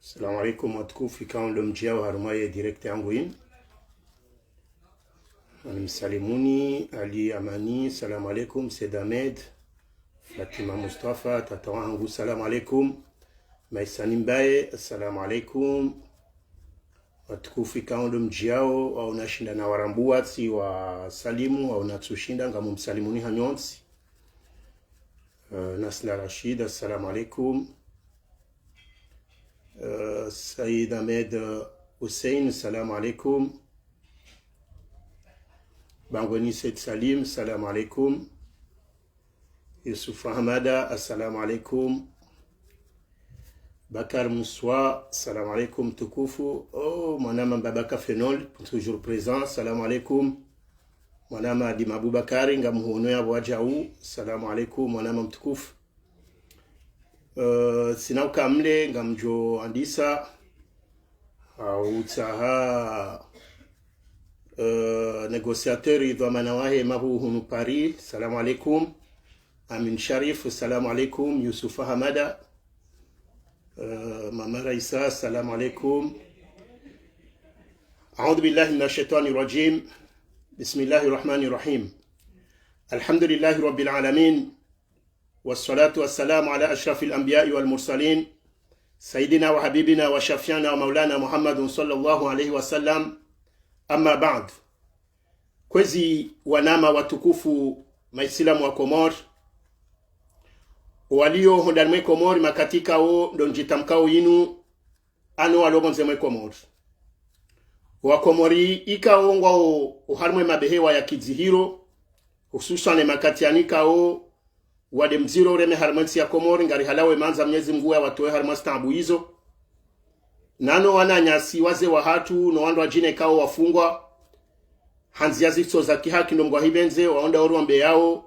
Assalamu alaikum watukufu, ikawa ndo mjia wa harumaye direct yangu hii. Msalimuni Ali Amani, salamu alaikum. Said Ahmed, Fatima Mustafa, tata wangu, salamu alaikum. Maisani Mbaye, assalamu alaikum. Watukufu, ikawa ndo mjiao au nashinda na warambua si wa salimu au natsushinda ngamu msalimuni hanyonsi. Nasla Rashid, assalamu alaikum. Said Ahmed Hussein, salamu alaikum. Bangoni Said Salim, salamu alaikum. Yusuf Hamada, assalamu alaikum. Bakar Moussoua, salamu alaikum tukufu. Oh, mwanama Babaka Fenol, toujours présent, salamu alaikum. Mwanama Adima Aboubakari, nga muhono ya wajau, salamu alaikum, mwanama mtukufu. Sinau kamle nga mjo andisa utaha negociateur idwa manawahe mahu hunu Paris, salamu alaikum. Amin Sharif, salamu alaikum. Yusuf Hamada, Mama Raisa, salamu alaikum. A'udhu billahi minash shaitani rajim. Bismillahir rahmanir rahim. Alhamdulillahi rabbil alamin. والصلاة والسلام على أشرف الأنبياء والمرسلين سيدنا وحبيبنا وشفيعنا ومولانا محمد صلى الله عليه وسلم. أما بعد, kwezi wanama watukufu maisilamu wa Komori walio hondani mwe Komori makatika o ndonjitamkao yinu anu walobonze mwe Komori wa Komori ikaongwa o uharmwe mabehewa ya kizihiro hususane makatianika o wade mziro reme harmansi ya Komori ngari halawe manza mnyezi mvua watoe harmansi tabu hizo nano wananyasi waze wa hatu no wando wajine kao wafungwa hanzi yazizo za kihaki ndo mgwa hibenze waonda oru wambe yao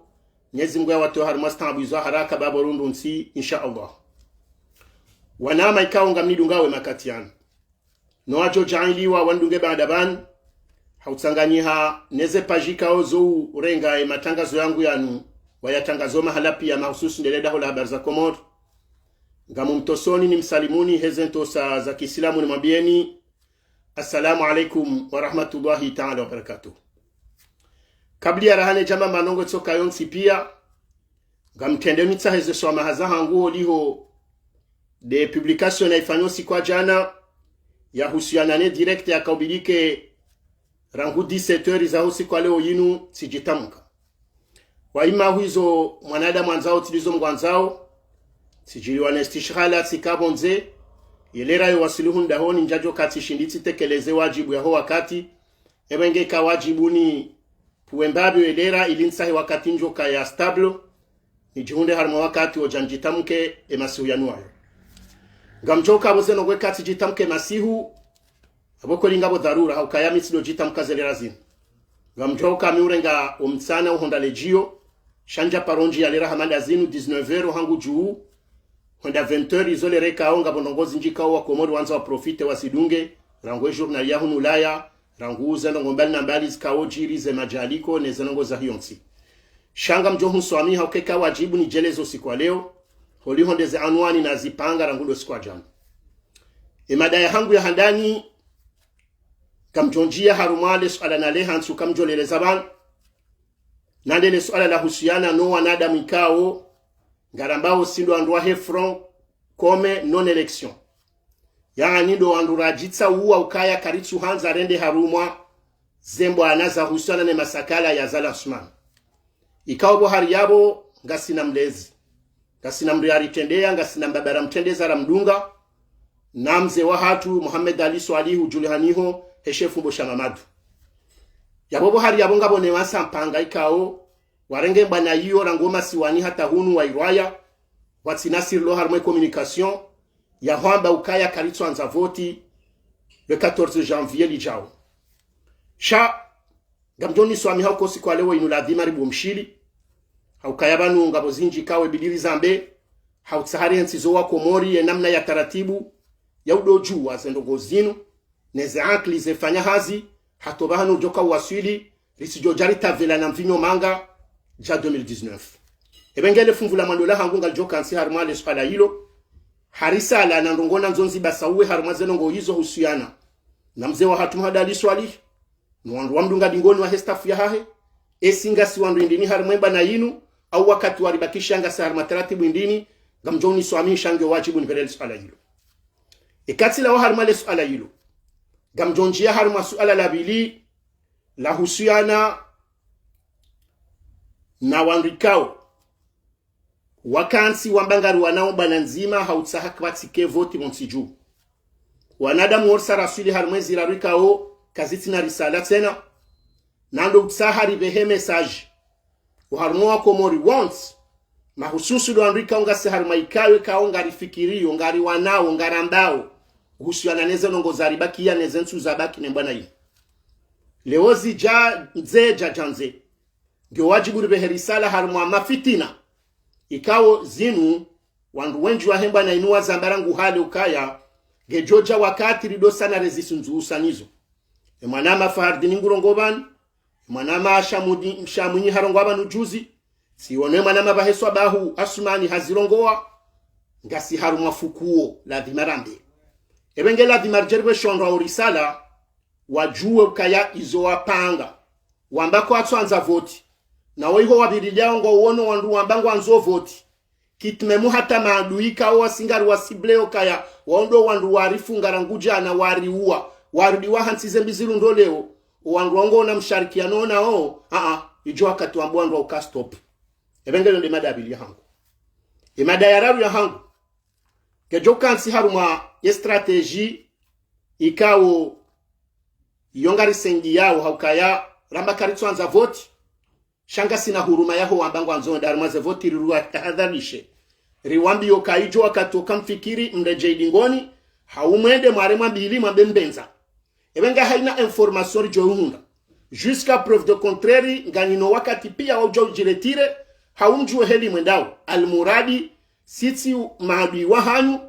mnyezi mvua watoe harmansi tabu hizo haraka babo rundu nsi insha Allah. Wanama ikao nga mnidungawe makatiana no wajo jailiwa wandunge baadaban hautsanganyiha neze pajika ozo urenga matangazo yangu yanu wayatangazo mahala pia mahususi ndeleda hola habari za Komori. Ngamu mtosoni ni msalimuni hezento za Kiislamu ni mabieni assalamu alaikum wa rahmatullahi ta'ala wa barakatuh. Kabli ya rahane jama manongo tsoka yonsi pia ngamtende mitsa heze so mahaza hangu liho de publication na ifanyosi kwa jana ya husiana ne direct ya kaubilike rangu 17h za husi kwa leo yinu sijitamka waima huizo mwanadamu anzao tilizo mwanzao sijili wanestishghala sikabonze yelera yowasiluhu ndahoni njajo kati shinditi tekeleze wajibu ya ho wakati ebenge ka wajibuni puembabi yelera ilinsahi wakati njoka ya stablo nijihunde harma wakati ojanjitamke emasihu yanuayo ngamjoka abozeno gwe kati jitamke masihu aboko lingabo dharura haukayami sido jitamka zelera zinu ngamjoka miurenga umtsana uhonda lejio shanja paronji ya lera hamanda zinu 19h hangu juu honda 20h izole reka onga bonongozi njika wa Komori wanza wa profite wasidunge rango journal ya hunu laya rangu uzendo ngombali na mbali zikao jiri ze majaliko nezenongo za hionsi shanga mjohu swami haukeka wajibu ni jelezo siku leo holi hondeze anwani na zipanga rangulo siku jana madaya hangu ya handani kamjonjia harumale suala na leha nsu kamjolele zaban nandele suala la husiana no wanada mikao ngarambao sindo andwa hefron kome non election yani ndo andurajitsa uwa ukaya karitsu hanza rende harumwa zembo anaza husiana ne masakala ya Zala Usman ikao bohari yabo ngasina mlezi ngasina mriari tendea ngasina mbabara mtendeza ramdunga namze wa hatu Muhammad Ali Swalihu Julihaniho heshefu mbosha mamadu yabobo hari yabo ngabone wasampanga ikao warenge mbana yiyo rangoma siwani hata hunu wa irwaya watsinasir lo harmwe communication ya hwamba ukaya karitso anza voti le 14 janvier lijao sha gamjoni swami hauko siku leo inuladhima ribu mshili haukaya banu ngabo zinji kawe bidiri zambe hautsahari nsizo wa Komori ya namna ya taratibu ya udoju wa zendogo zinu neze ankli zefanya hazi hatobahanu joka waswili risijojari tavela na mvinyo manga ja 2019 ebengele fumvula mandola hangu ngal joka nsi harmale swala hilo harisala na ndongona nzonzi basauwe harumazeno ngo hizo husiana na mzee wa hatu hadali swali nwandu wa mdunga dingoni wa hestafu ya hahe esinga si wandu indini harumwemba na yinu au wakati waribakisha nga sa mataratibu indini gamjoni swami shange wajibu niperele swala hilo ikatila wa harumale swala hilo gamjonjia haruma swala la bili la husiana na wandikao wakansi wambangari wanao bana nzima hautsaha kwatike voti monsiju wanadamu orsa rasuli harumwezi rarikao kaziti na risala tena nando utsaha ribehe message uharumwa komori once mahususu do andika ungase harumaikawe kaonga rifikirio ngari wanao ngarambao husiana neze nongo zaribaki ya neze nsu zabaki nembana hii leozi ja nze ja janze ndio wajibu ribehe risala harumwa mafitina ikao zinu wandu wenji wa hemba na inuwa zambarangu hali ukaya gejoja wakati rido sana rezisunzu usanizo emanama fahardini ngurongoban emanama mshamunyi harongoban ujuzi sione manama baheswa bahu asumani hazirongoa ngasi harumwa fukuo la dimarambe ebenge la dimarjerwe shondwa urisala wajue ukaya izo wapanga wambako atwanza voti na weho wabirilia ngo uono wandu wambangu anzo voti kitmemu hata maaduika o wasingari wasibleo kaya waondo wandu warifu ngaranguja na wariua warudiwa hansize mbiziru ndo leo wandu wango na msharikiano nao ijo wakati wambu wandu ukastop ebengelo ndi mada abili ya hangu imada ya raru ya hangu kejo kansi haruma ye strategy ikao yongari sengi yao haukaya ramba karitwanza voti shanga sina huruma yaho wambangu anzo ndarumaze voti riruwa tahadharishe riwambi yokaijo wakatoka mfikiri mreje idingoni haumwende mwarema mbili mbembenza ebenga haina information johunda jusqu'à preuve de contraire nganino wakati pia waujo jiretire haumjue heli mwendao almuradi siti maadui wa hanyu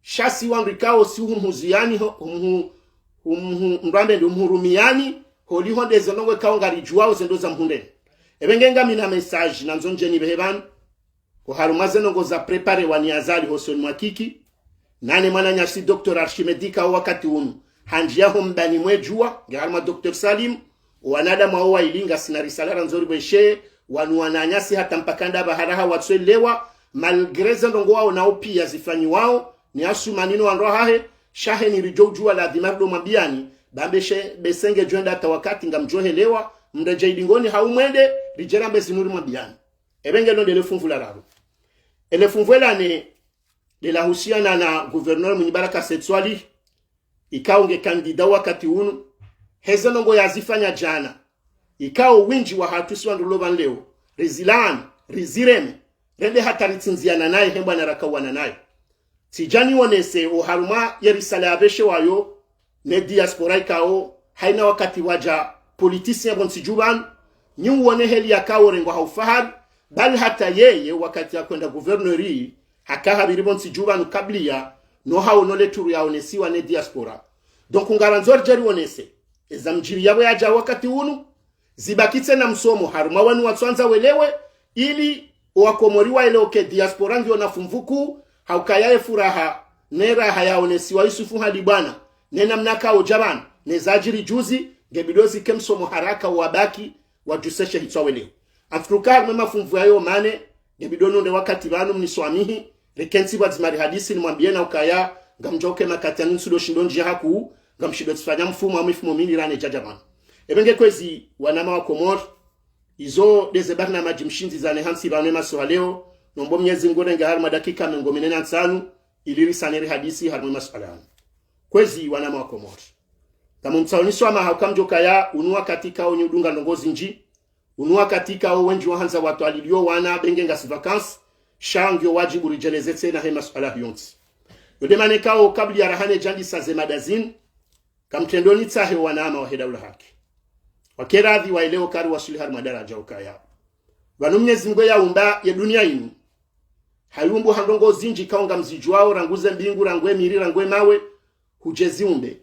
shasi wandikao si humhuziani mrambe ndi umhurumiani holi honde zonongwe kaongari juwao zendo za mhundeni ebengenga mina message na nzonjeni beheban ko harumaze nongo za prepare waniazali hoson mwakiki nane mwana nyasi Dr. Archimedika wakati unu hanjia hombani mwejua ngarma Dr. Salim wanada maowa ilinga sinarisalara nzori beshe wanuananyasi hata mpakanda baharaha watswelewa malgreza ndongo wao nao pia zifanyi wao ni asu manino wanrohahe shahe ni rijojua la dhimardo mabiani bambeshe besenge joenda hata wakati ngamjohelewa mreje idingoni haumwende rijerambe zinuri mabiani ebenge ndo le funvula raro ele funvula ne de la husiana na gouverneur Munyibaraka Setswali ikaunge kandida wakati unu hezo nongo yazifanya jana ikao winji wa hatusi wanduloban leo rezilan rizireme rende hataritsinziana naye hemba na rakawana naye tijani wonese uharuma yerisala abeshe wayo ne diaspora ikao haina wakati waja politicien bonsijuban nyi uone heli ya kao rengo haufahad bali hata yeye wakati ya kwenda gouverneurie hakaha biribonsi juban kablia no hao no leturu ya onesiwa ne diaspora donc ungaranzor jeri onese ezamjiri yabo yaja wakati unu zibakitse na msomo haruma wanu watwanza welewe ili wakomoriwa ile oke diaspora ndio na fumvuku haukayae furaha nera hayaonesiwa Yusufu halibana nena mnaka ojaban nezajiri juzi gebidozi kemsomo haraka wabaki wajuseshe hitwa leo afruka mema fumvu yayo mane gebidono nde wakati banu mniswamihi rekensi bazimari hadisi ni mwambie na ukaya ngamjoke makati anusudo shindonji haku ngamshido tsfanya mfumo wa mifumo mini rane jajaman ebenge kwezi wanama wa Komor izo dezebari na majimshinzi zane hansi banema swaleo nombo mnyezi ngore nga harma dakika mengomenena nsanu iliri saneri hadisi harma maswala kwezi wanama wa Komor kama mtsaoniswa ama haukamjoka ya unua katika onye udunga ndongozi nji unua katika wenji wahanza watu alilio wana bengenga si vacances shangyo wajibu rijeleze tena he maswala yonti yodemane kao kabli ya rahane jandi saze madazin kamtendoni tsahe wanama wa hedaula haki wakeradhi wa ileo kari wasuli har madaraja ukaya wanumnyezi mgo ya umba ya dunia inu hayumbu handongo zinji kaonga mzijuao ranguze mbingu rangwe miri rangwe mawe hujezi umbe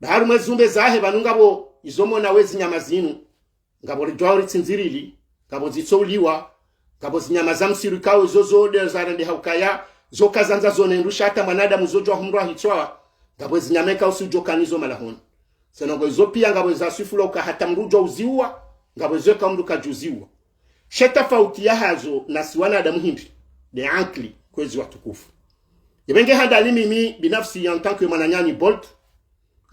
baharu mwezi umbe zahe banungabo izomo na wezi nyama zinu ngabo ridwao ritsinzirili ngabo zitsouliwa ngabo zinyama za msiru kao zozo de zarende haukaya zokazanza zonendusha hata mwanadamu zojo humra hitwa ngabwe zinyameka usijokanizo malahoni senongo izo pia ngabwe za sifula hata mrujo uziwa ngabwe zoka mru kajuziwa sheta fauti ya hazo na siwana adamu hindi de ankli kwezi watukufu ibenge handa mimi binafsi en tant que mananyani Bolt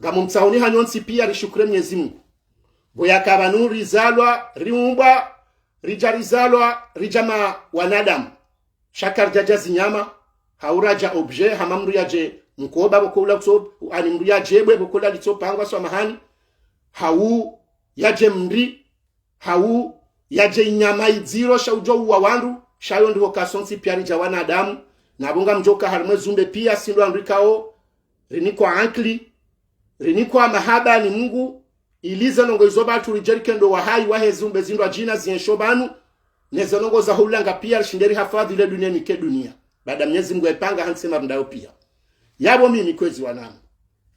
ngamumtsauni hanyonsi pia rishukure Mwenyezi Mungu boya kabanu rizalwa riumba rijarizalwa rijama wanadamu shakar jajazi nyama hauraja objet hamamru yaje mkoba bokola kuso animru yaje bwe bokola litopangwa so mahani hau yaje mri hau yaje nyama iziro shaujo wa wandu shayo ndiko kasonsi pia rija wanadamu nabunga mjoka harmwe zumbe pia sindo andikao riniko ankli riniko mahaba ni Mungu iliza nongo izoba tulijerikendo wa hai wa hezumbe zindwa jina zienshobanu neza nongo za hulanga pia shinderi hafadhi ile dunia nike dunia baada Mwenyezi Mungu epanga hansema mndao pia yabo mimi kwezi wananu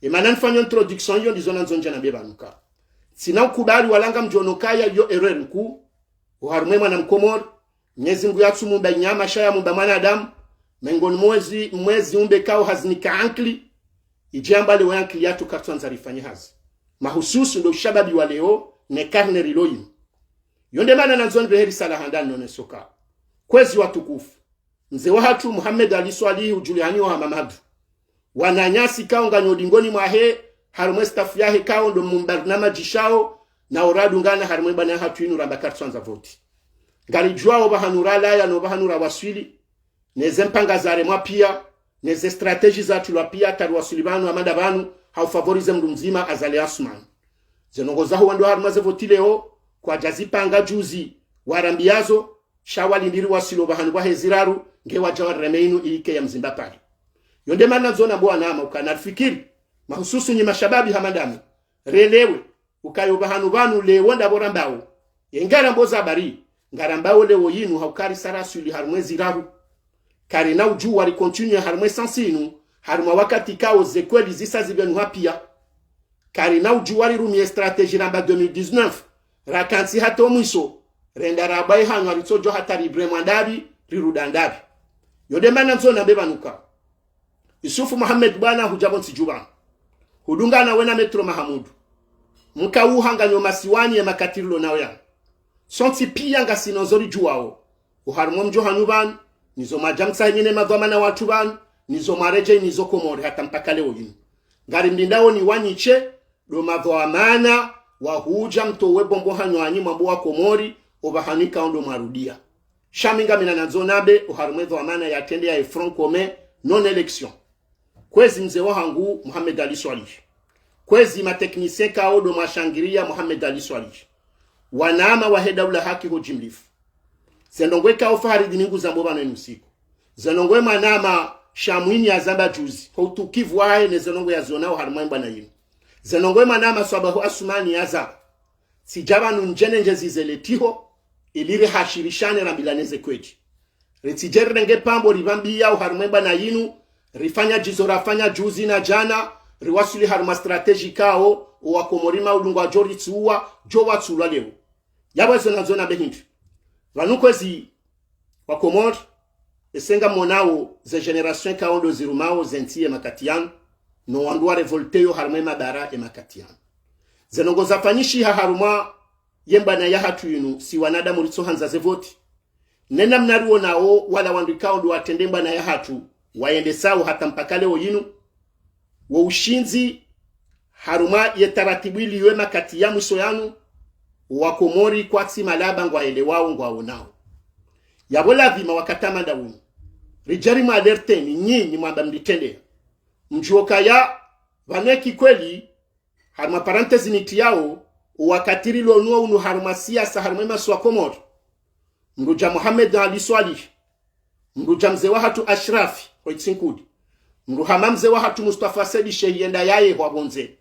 emana nfanyo introduction yo ndizona nzonja na beba nuka sina ukubali walanga mjonokaya yo error nku uharumwe mwana mkomor Mwenyezi Mungu yatsumumba nyama shaya mumba mwanadamu mengoni mwezi umbe kao hazinika ankli ijamba le wankli yatu katwanza rifanye hazi mahususu ndo shababi wa leo ne karne riloyi yonde mana nanzoni beheri salahandani none soka kwezi watukufu mze wahatu Muhammad Ali Swalihi ujuliani wa Mamadu wananyasi kao nganyodingoni mwahe harumwe staff yahe kao ndo mumbarnama jishao na oradu ngana harumwe bana hatu inu ramba katwanza voti ngarijua obahanura laya no bahanura waswili neze mpanga zare mwa pia neze strategy za tulwa pia tarwasulibanu amanda banu haufavorize mdu mzima azali Asman zenongoza huwa ndo harumwe zevotileo kwa jazipanga juzi warambiazo shawali ndiri wasilo bahanu kwa heziraru ngewa jawa remeinu ilike ya mzimba pali yonde mana zona mbuwa nama ukanafikiri mahususu nye mashababi hamadami relewe ukayo bahanu banu lewonda borambao yengara mboza bari ngarambao lewo yinu haukari sarasu ili harumwe ziraru kari na uju wali continue harumwe sansinu harumwa wakati kao zekweli zisa zibenu hapia kari na uju wali rumie strategie namba 2019 rakansi hato mwiso renda rabai hanu alitojo hata libre mandabi rirudandabi yode mana nzona beba nuka Yusufu Muhammad bwana hujabonsi juba hudunga na wena Metro Mahamudu muka uhanga nyoma siwani ya makatirilo na wea sonti pia nga sinozori juwao uharumwa mjohanuban nizo majamsa hingine madhamana watuban nizo mareje nizo komori hata mpaka leo yini ngari mdindao ni wanyiche do madhamana wahuja mtowe bombo hanywanyi mambo wa komori obahanika ondo marudia shaminga minananzonabe uharumwe dhamana ya tende ya front commun non election kwezi mzee wangu Muhammad Ali Swalihi kwezi mateknisien kao do mashangiria Muhammad Ali Swalihi wanama waheda ula haki hojimlifu zendongwe kao fahari diningu zamboba na nusiku zendongwe manama shamwini ya zamba juzi houtukivu wae ne zendongwe ya zonao harumwe na yinu zenongwe manama swabahu Asumani yaza sijaba nunjene njezizeletiho iliri hashirishane rambilaneze kweji retijeri renge pambo ribambi ya uharumemba na yinu rifanya jizo rafanya juzi na jana riwasuli haruma strateji kao uwakomorima ulungwa jori tsuwa jowa tsula leo yabo zona zona behindu vanukwezi wakomor esenga monao ze generation kao ndo zirumao zentie makatiano no wandua revolteo harumema bara e makatiano zenongo zafanyishi haruma yemba na yahatu yinu si wanada muritso hanza zevoti nena mnaruo nao wala wandikao ndo watendemba na yahatu waende sawa hata mpaka leo yinu wa ushinzi haruma yetaratibu iwe makati ya mwiso yanu wakomori kwa malaba ngwaende wao ngwaonao yabola vima wakatama ndawuni rijari maalerte ni nyinyi mwamba mlitendea mjuoka ya vaneki kweli haruma parantezi niti yao wakatiri lonuwa unu haruma siyasa haruma masu wa komori mruja Muhammad Ali Swalihi mruja mzee wa hatu Ashrafi hoitsinkudi mruhama mzee wa hatu Mustafa Sedi Shehienda yaye wabonze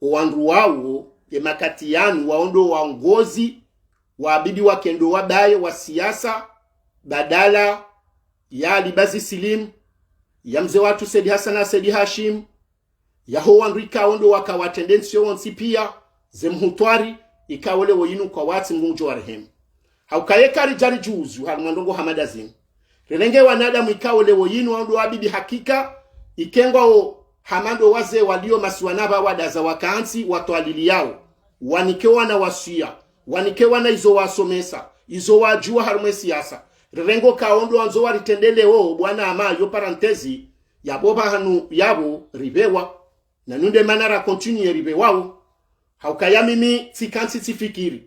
uwandu wao ye makati yanu waondo waongozi waabidi wakendo wabaye wa siyasa badala ya Alibazi Silim ya mzee watu Sedi Hasana Sedi Hashim ya hoandrika ondo wakawatendensio onsi pia zemhutwari ikawole woyinu kwa wati mgunjo wa rehemu haukayeka rijari juzu halimandongo hamadazini relenge wanadamu ikao lewo yinu ando abidi hakika ikengwa o hamando waze walio masiwanaba wadaza wakansi watoalili yao wanikewa na wasia wanikewa na izo wasomesa izo wajua harume siasa rengo kaondo anzo walitendele o bwana ama yo parantezi ya boba hanu yabo ribewa na nunde manara continue ribewao haukaya mimi tikansi tifikiri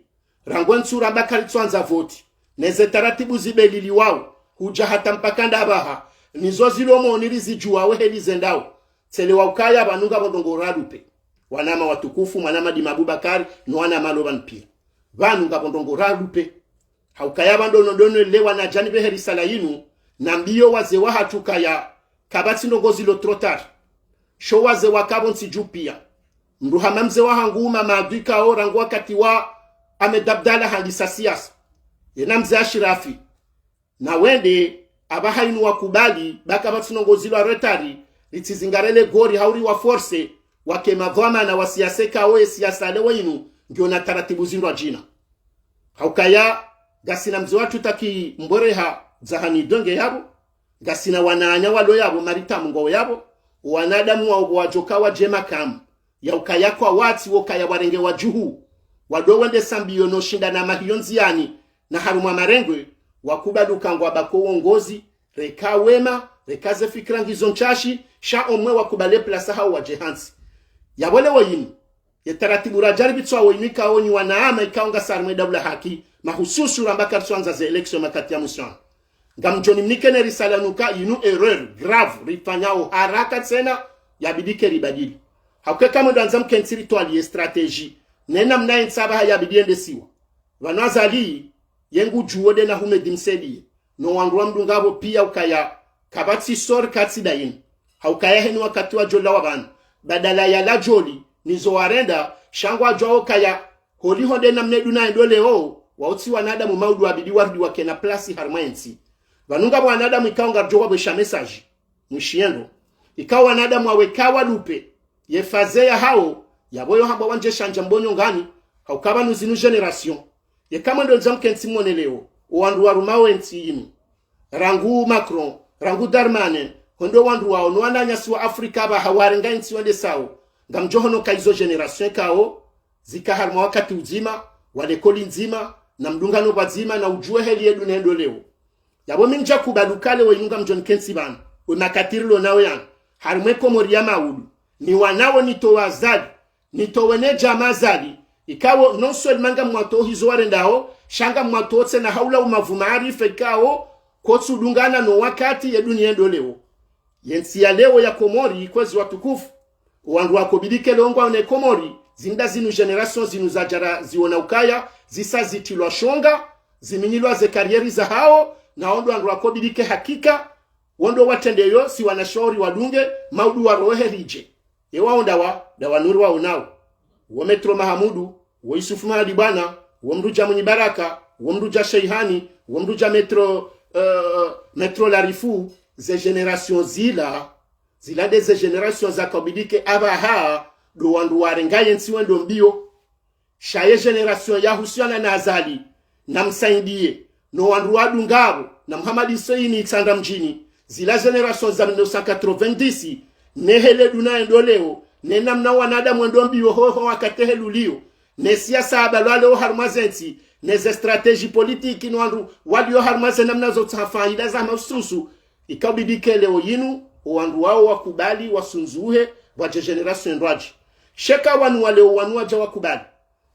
rangwen sura bakari twanza voti neze taratibu zibelili wao huja hata mpaka ndabaha nizo zilomo nilizijua weheli zendao tele waukaya banunga bodongo radupe wanama watukufu mwanama di Mabubakari no wanama loban pia banunga bodongo radupe haukaya bandono dono lewa na janibe heri sala yinu na mbio waze wahatukaya kabati ndongozi lo trotar sho waze wakabonsi jupia mruhama mze wahanguma maadwika o rangu wakati wa amedabdala handisa siasa yena mze ashirafi na wende abahainu wakubali baka batunongozi lo retari litizingarele gori hauri wa force wake madhama na wasiaseka oe siasa lewe inu ndio na taratibu zindwa jina haukaya gasina mze watu taki mboreha zahani donge yabo gasina wananya walo yabo marita mungo yabo wanadamu wa wajoka wa jema kam ya ukaya kwa wati wokaya warenge wa juhu wadowende sambiyo no shinda na mahionziani na harumwa marengwe wakubaduka ngwa bako uongozi reka wema rekaze fikra ngizo nchashi sha omwe wakubale plasa hao wa jehansi yabole wayinu ya taratibu rajari bitwa woyimika onyi wanaama ikaonga sarmwe dabla haki mahususu rambaka tsuanza ze election makati ya musana ngamjoni mnikene risala nuka inu erreur grave rifanyao haraka tena yabidike ribadili hakuke kama danza mkentiri toali strategie nena mnaye nsaba yabidiende siwa wanazali yengu juode na hume dimseli no wangwa mdungabo pia ukaya kabati sor katsida yin haukaya henu wakati wa jola wabana badala ya la joli nizo warenda shangwa jwao kaya holi honde na mnedu na endole o wauti wanadamu maudu wabidi wardi wakena plasi harmaensi vanunga wanadamu ikaonga jowa besha message mwishiendo ikawa wanadamu wawekawa lupe yefazeya hao yaboyo hamba wanje shanja mbonyo ngani haukaba nuzinu generation ye kama ndo zamke nsimone leo wandu warumao enti inu rangu Macron rangu Darmanin hondo wandu wao no wananya siwa Afrika ba hawarenga enti wende sao ngamjohono kaizo generation kao zika harma wakati uzima wale koli nzima na mdungano bazima na ujue heli yedu nendo leo yabo minja kubalukale we yunga mjon kensi bana we makatirilo nawe yan harmwe komori ya maudu ni wanawo nitowa zadi nitowene jama zadi ikawo non seulement mwato hizo warendao shanga mwato tse na haula umavumari fekao kotsu dungana no wakati ya dunia ndo leo yensi ya leo ya komori kwezi watukufu wandu wako bidike longwa one komori zinda zinu generation zinu za jara ziona ukaya zisa zitilwa shonga ziminilwa ze karieri za hao na ondo wandu wako bidike hakika wondo watendeyo si wanashauri wadunge maudu wa rohe rije yewa onda dawa nuru wa unao wa Metro Mahamudu wa Yusufu Mahalibana wa mruja mwenye baraka wa mruja Sheihani wa mruja Metro Larifu ze generation zila de ze generation za kabidike abaha do wandu warengaye nsi wendo mbio shaye generation ya husiana na azali na msaidie no wandu wadungabo na Muhammad Saini Sanda mjini zila generation za 1990 nehele dunaendo leo nena mna wanadamu ndo mbio hoho wakatehe lulio ne siasa abalwale o harmazenti ne ze strategie politique no wandu wadio harmazena mnazo tafaida za masusu ikabidike leo yinu wandu wao wakubali wasunzuhe wa generation ndwaji sheka wanu wale wanu waja wakubali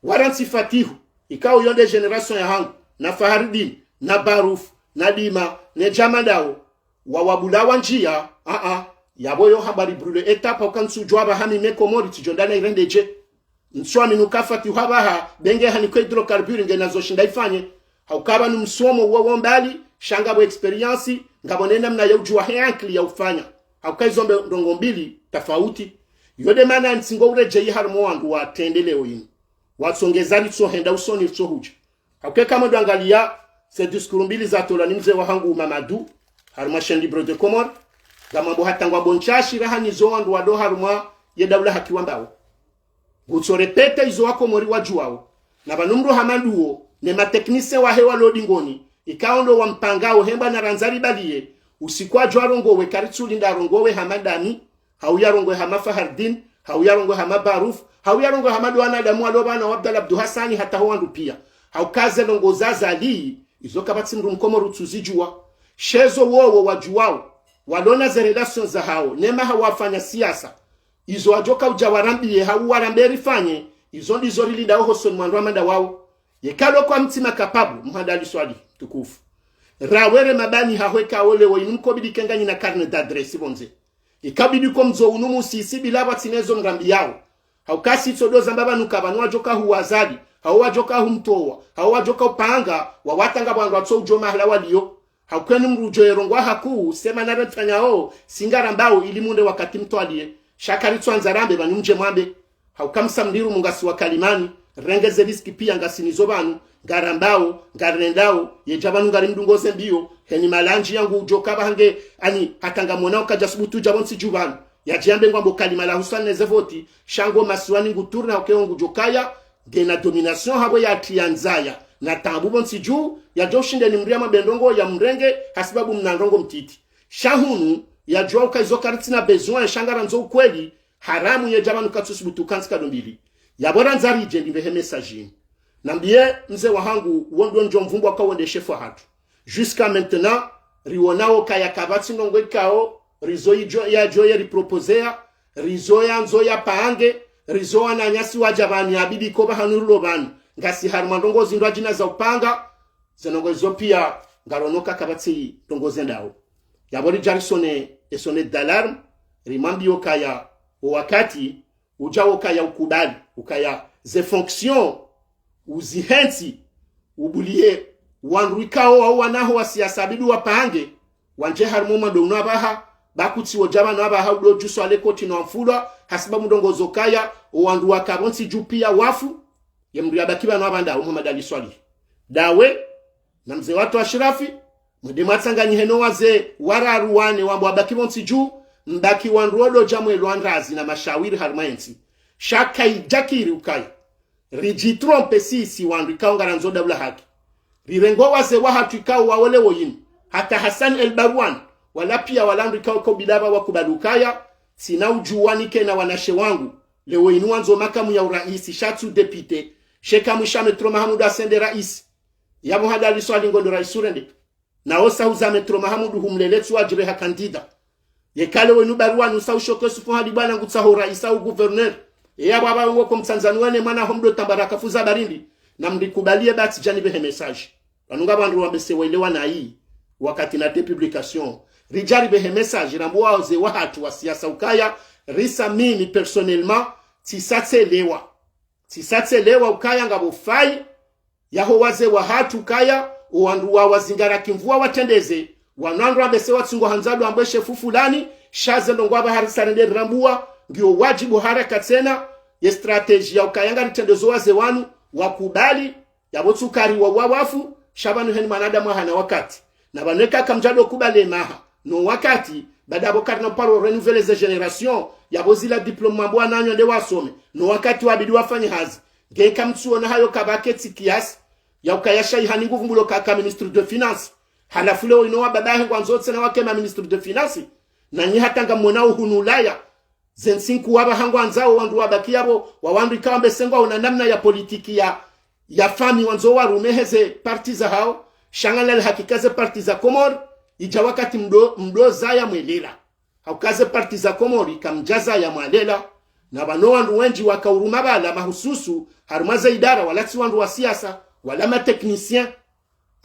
waransi fatihu ikao yonde generation ya hangu na Faharidin na Baruf na Dima na Jamadao wawabulawa njia yaboyo habari brule etapa ukansu jwaba hami mekomori tijondana irendeje nswami nukafati habaha benge hani kwa hydrocarbure ngenazo shinda ifanye haukaba numsomo uwa mbali shanga bo experience ngabonenda mna yujua heankli ya ufanya haukaizo ndongo mbili tofauti yode mana nsingo ureje harmo wangu watendeleo yini watsongezani so henda usoni so huja hauke kama doangalia se discours mbili za tola ni mzee wa hangu Mamadu harma chaîne libre de Comore gamambo hatangwa bonchashi rahani zo wandu wado harma ye dawla hakiwambao gutso repete izo wako mori wajuao na banumro hamanduo ne mateknise wa hewa lodingoni ikaondo wa mpangao hemba na ranzari balie usikwa jwarongowe karitsuli ndarongowe hamadani hauyarongowe hama Fahardin hauyarongowe hama Baruf hauyarongowe hama Dwana Damu alobana wa Abdalla Abdu Hassani hata hoandu pia haukaze longozaza ali izo kabatsi mrukomo rutuzijua shezo wowo wajuwao walona za relations za hao nema hawafanya siasa izo ajoka ujawarambie hauwaramberi fanye izo ndizo rilinda hoson mwanramanda wao yekalo kwa mtima kapabu mhandali swali tukufu rawere mabani hahweka ole wo inumko bidikenganyi na karne d'adresse bonze ikabidi ko mzo unumu sisi bila batinezo ngambi yao haukasi tsodoza mbaba nukabanu ajoka huwazali hawajoka humtowa hawajoka upanga wawatanga bwangu atso ujoma hala waliyo haukweni mrujoero ngwa haku sema narantanyao singarambao ili munde wakati mtwalie shakari twanzarambe banyumje mwambe haukamsa mdiru mungasi wa kalimani rengeze riski pia ngasinizo banu garambao garendao yejabanu ngari mdungoze mbio heni malanji yangu ujokaba hange ani hatanga mwana ukajasubutu jabonsi jubanu yajiambe ngwambo kalimala husane zevoti shango masuani nguturna ukeongu jokaya gena domination habo ya tianzaya na tambubo nsiju ya joshinde ni mriama bendongo ya mrenge hasibabu mnandongo mtiti shahunu ya jwa ukaizo karitina besoin ya shangara nzo ukweli haramu ya jamanu katsusubutu kansika dombili ya bora nzari jendi mbehe messagine nambie mze wahangu wondo njo mvumbu waka wende shefu hatu jusqu'à maintenant rionao kaya kabati nongwe kao rizo ya joye riproposea rizo ya nzo ya paange rizo na nyasi wajabani abidi koba hanurulo bani ngasi harumandongo zindwa jina za upanga zenongo zo pia ngaronoka kabati tongoze ndao yabori jarisone esone d'alarme rimambi okaya wakati ujao kaya ukubali ukaya ze fonction uzihensi ubulie wanruikao au wanaho wasiasa bidu wapange wanje harumo madongo abaha bakuti wojaba na abaha udo juso alekoti no mfulwa hasiba mudongo zokaya wandu wakabonsi jupia wafu yemri abakiba no abanda Muhammad Ali Swali dawe na mzee watu Ashrafi mudematsanganye heno waze wararuwane wambo abakibonsi juu mbaki wanruodo jamwe lwandrazi na mashawiri harmaensi shaka ijakiri ukai rijitrompe sisi wandu kaungara nzoda bula haki rirengo waze wahatu ikao wawole woyini hata Hassan el-Barwan wala pia walandu ikao kubidaba wakubalukaya sina ujuwani kena wanashe wangu lewo inu wanzo makamu ya uraisi shatu depite sheka mwisha metro Mahamudu asende raisi ya Muhammad Ali Swali ngondo raisurende na osa uza metro Mahamudu humleletsu wajire hakandida yekale wenu barua nusa ushoke sufu hadi bwana ngutsaho raisa u gouverneur ya baba wangu kwa Mtanzania mwana homdo tambaraka fuza barindi na mlikubalie bati jani behe message wanunga bandu wabese welewa na hii wakati na publication rijari behe message rambo waze wahatu wa siasa ukaya risa mimi personnellement tisatelewa ukaya ngabo fai yaho waze wahatu kaya uwandu wa wazingara kimvua watendeze wanandu wabese watsungo hanzado ambeshe fulani shaze ndongwaba harisarende rambua ndio wajibu haraka tena ya strategy ya ukayanga ritendezo waze wanu wakubali yabotsukari wa wawafu shabanu heni manadamu hana wakati na baneka kamjado kubale maha no wakati badabo karna paro renouveler les générations yabozila diplôme bwana nanyo nde wasome no wakati wabidi wafanye hazi ngeka mtsuona hayo kabaketi kiasi ya ukayasha ihani nguvu mbulo kaka ministre de finance halafu leo inowa babahe kwanzote na wake ma ministre de finance na nyi hatanga mwana uhunulaya zensinku waba hangu anzao wandu wabakiyabo wawandu ikawa mbesengwa una namna ya politiki ya fami wanzo warumeheze parti za hao shangala hakikaze parti za Komor ija wakati mdo zaya mwelela haukaze parti za Komor ikamjaza ya mwalela na bano wandu wenji wakauruma bala mahususu harumaza idara walati wandu wa siasa wala ma technicien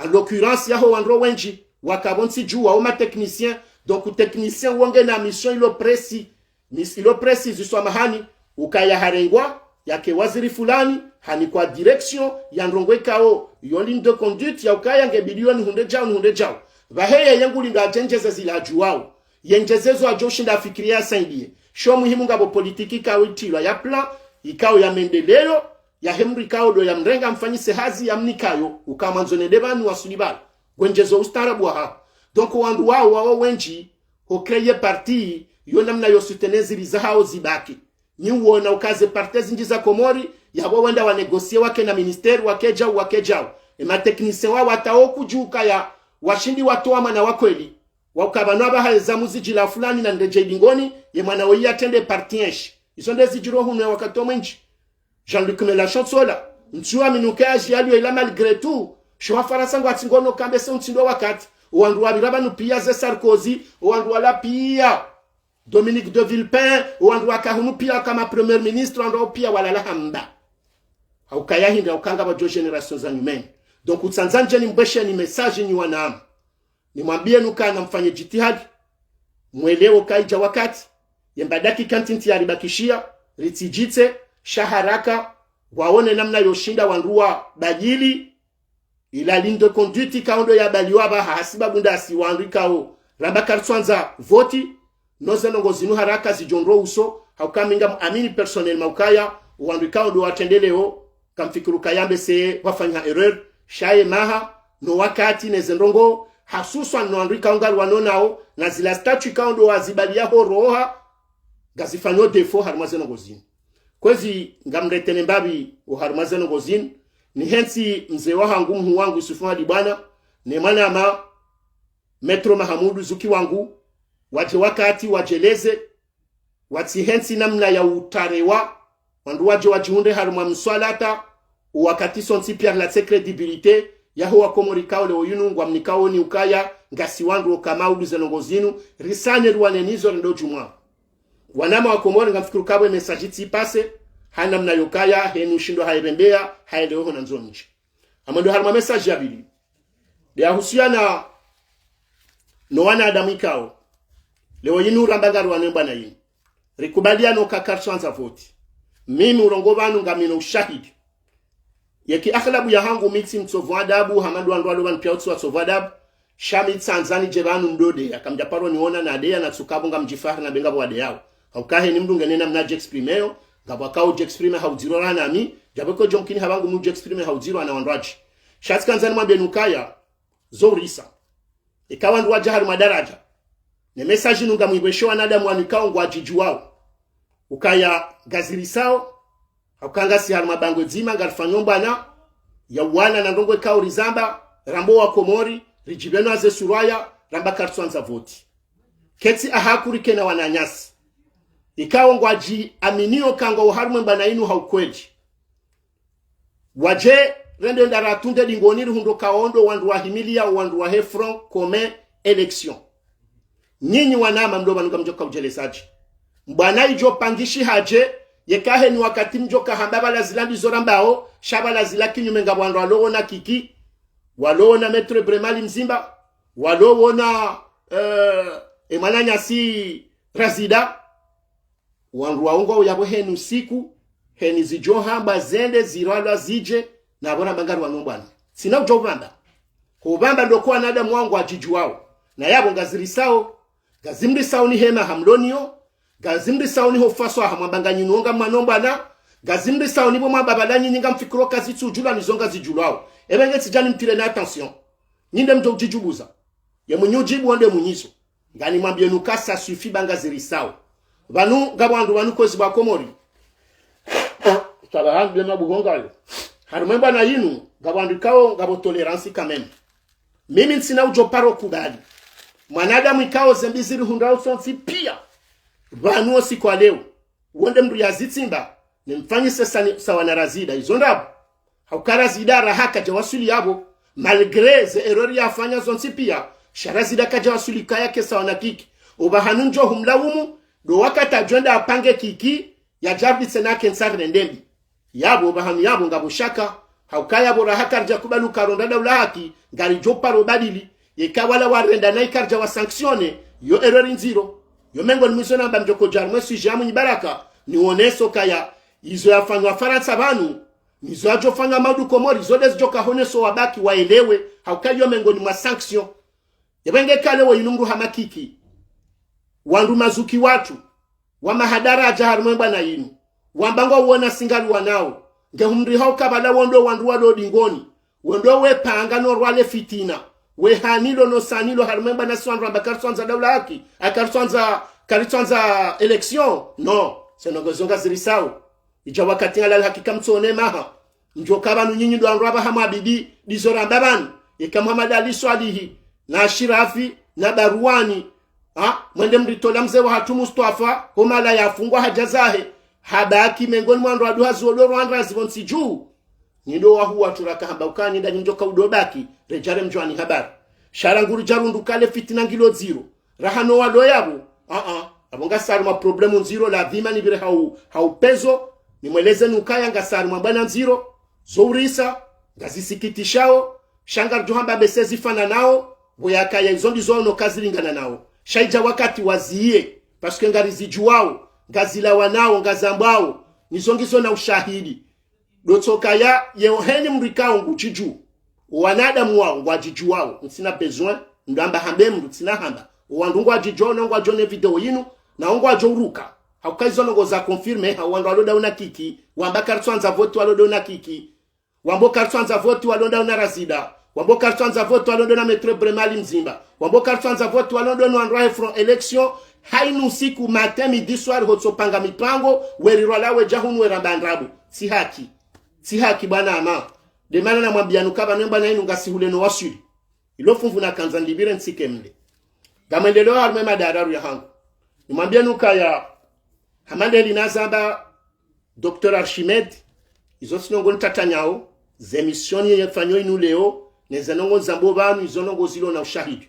en l'occurrence yaho wandu wenji wakabonsi juu wa ma technicien donc technicien wonge na mission ilo presi ziswa mahani ukaya harengwa yake waziri fulani hani kwa direction ya ndongwe kao yoli de conduite ya ukaya nge bilioni hunde jao vaheye yangu linga jenjeze zila juwao yenjezezo ajoshinda fikiria saidie sho muhimu ngabo politiki kao itilwa ya plan ikao ya mendeleo ya hemri kao do ya mrenga mfanyise hazi ya mnikayo ukamanzone debani wa sulibala gwenjezo ustarabu wa donc wandu wao wenji ho kreye parti yo namna yo soutenezi rizahao zibaki ni uona ukaze parti zinji za Komori yabo wenda wa negosie wake na ministeri wakejao ema technicien wa watao kujuka ya washindi watoa mana wakweli wakabano abahaza muziji la fulani na ndeje dingoni ye mwana we atende partienche iso ndezi jiro hunu wakati mwenji Jean-Luc Mélenchon sola ntua minukaji alio ila malgré tout shwa faransa ngwati ngono kambese untindo wakati wandu wabiraba nupia ze Sarkozy wandu wala pia Dominique de Villepin wandu wakahunu pia kama premier ministre wandu pia wala la hamba haukaya hinda ukanga ba generation za nyumeni donc utsanzanje ni mbeshe ni message ni wanamu ni mwambie nuka na mfanye jitihadi mweleo kaija wakati yembadaki kantinti ya ribakishia ritijite shaharaka waone namna yoshinda wanduwa bajili ila ligne de conduite kaundo ya baliwa ba hasiba bunda si wanrikao ramba kartwanza voti noze nongo zinu haraka zijonro uso haukaminga amini personnel maukaya wanrikao do atendeleo kamfikiru kayambe se wafanya erreur shaye maha no wakati nezendongo hasuswa no andrika ungali wanonao na zila statue kaundo wazibalia ho roha gazifanyo defo harumazeno ngozini kwezi ngamretene mbabi uharumazeno ngozini ni hensi mzee wangu mhu wangu Yusufu hadi bwana ni maana ama Metro Mahamudu Zuki wangu waje wakati wajeleze wati hensi namna ya utarewa wandu waje wajihunde haruma mswalata wakati sonsi Pierre la credibilité yaho wakomorikao leo yunu ngwamnikao ni ukaya ngasi wandu okamaudu zenongozinu risane ruwanenizo ndo jumwa wanama wakomori ngamfikiru kabwe message pase hana mna yokaya henu shindo haibembea haeleho na nzonji amando harma message ya bili ya husiana no wana adamu ikao leo yinu rambangaru wanemba na yini rikubalia no kakarsanza voti mimi urongo banu ngamino ushahidi yeki akhlabu ya hangu miti mtsovu adabu hamadu andwalo ban pia utsu atsovu adabu shami tsanzani jebanu mdode akamja paro niona na adea na tsukabu ngamjifahari na bengabo wade yao haukahe ni mdu ngenena mnaje exprimeo ngabwa kao exprime haudiro rana mi jabeko jonkini habangu mu exprime haudiro ana wandraji shati kanzani mwambie nukaya zorisa ikawa ndu wajahari madaraja ne message nunga mwibesho wanadamu wanikao ngwa jijuwao ukaya gazirisao haukanga si harma bango zima ngalfanyomba na ya wana na ndongo kao rizamba rambo wa komori rijibeno aze suraya ramba kartwanza voti keti ahakuri kena wananyasi ikawa ngwaji aminio kango uharumwe mbana inu haukweji waje rende ndaratunde dingoniru hundo kaondo wandu wa himilia wandu wa hefron kome election nyinyi wanama mdoba nuka mjoka ujelesaji mbana ijo pangishi haje yekahe ni wakati mjoka hambaba la zilandi zorambao shaba la zilaki nyumenga wandu walowo na kiki walowo na metre bremali mzimba walowo na emananya si razida wandu waungo uyabo henu siku heni zijohamba zende ziralwa zije na bona bangaru wanombana sina ujobamba kubamba ndokuwa nada mwangu ajijuwao na yabo ngazirisao gazimrisao ni hema hamlonio gazimrisao ni hofaswa hamwambanga nyinonga mwanombana gazimrisao ni bomwa babalanyi nyinga mfikiro kazi tujula nizonga zijulao ebenge tijani mtire na attention nyinde mjo jijubuza ya mnyujibu wande munyiso ngani mwambie nukasa sufi banga zirisao banu gabandu banu kozi ba komori tala hangle na bugongayo harumemba na yinu gabandu kao gabo tolerance quand même mimi nsina ujo paro kubali mwanadamu ikao zembiziri hundao sonsi pia banu osi kwa leo wonde mdu yazitsimba nimfanyi sasa sawa na razida izondabo haukara zidara haka jawasuli yabo malgré ze erreur yafanya sonsi pia sharazida kajawasuli kaya kesa wana kiki obahanunjo humlaumu do wakati ajwenda apange kiki ya jarbi sena kensar ndembi yabo bahamu yabo ngabushaka haukaya bora hakarja kubalu karonda daula haki ngari joparo badili yekawala warenda na ikarja wa sanctione yo error nziro yo mengo ni misona bamjoko jarmo si jamu ni baraka ni oneso kaya izo yafanywa Faransa banu nizo ajofanya maudu komori zode zijoka honeso wabaki waelewe haukayo mengo ni ma sanction yabenge kale wo inungu hamakiki wandu mazuki watu wa mahadara ajaharumemba na yinu wambango uona singali wanao ngehumri hauka bala wondo wandu wado dingoni wondo we panga no rwale fitina we hanilo no sanilo harumemba na swandu ambakartwanza daula haki akartwanza election no senogozonga zirisao ija wakati ala hakika mtsone maha njoka banu nyinyi ndo anraba hamabidi dizoramba banu eka Muhammad Ali Swalihi na Shirafi na Baruani mwende mritola mzee wa Hatu Mustafa homala yafungwa hajazahe habaki mengoni mwandu aduhazi oloro andrazi vonsi juu nido wa huwa turaka hamba ukani nda njoka udobaki rejare mjwani habari sharanguru jarundu kale fitina ngilo zero rahano wa loyabu abonga saru ma problemu nziro la dhima ni vile hau pezo ni mweleze nukaya nga saru mabana nziro zourisa ngazisikitishao shangar johamba besezi fana nao boyaka ya izondi zono kazi lingana nao shaija wakati waziye paske ngarizi juwao ngazila wanao ngazambao nizongizo na ushahidi dotoka ya yeoheni mrikao nguchiju wanadamu wao ngwajiju wao nsina besoin ndamba hambe mru tina hamba wandungwa jijona ngwa jone video yinu na ngwa joruka haukaizona ngo za confirme wandu aloda una kiki wamba kartwanza vote aloda una kiki wambo kartwanza vote aloda una razida wambo kartwanza vote aloda na metre bremali mzimba wambo kartwanza vote aloda na androe from election hainu siku matin midi soir hotsopanga mipango werirwalawe jahunu werambandrabu si haki bwana ama demana na mwambianu kaba nemba na inu ngasihule no wasuri ilofunvu na kanza ndibire nsike mle gamendeleo harme madararu ya hangu nimwambia nuka ya hamande linazamba Dr. Archimede izo sinongo ntatanyao zemisioni yefanyo inu leo nezenongo nzambo banu izonongo zilo na ushahidi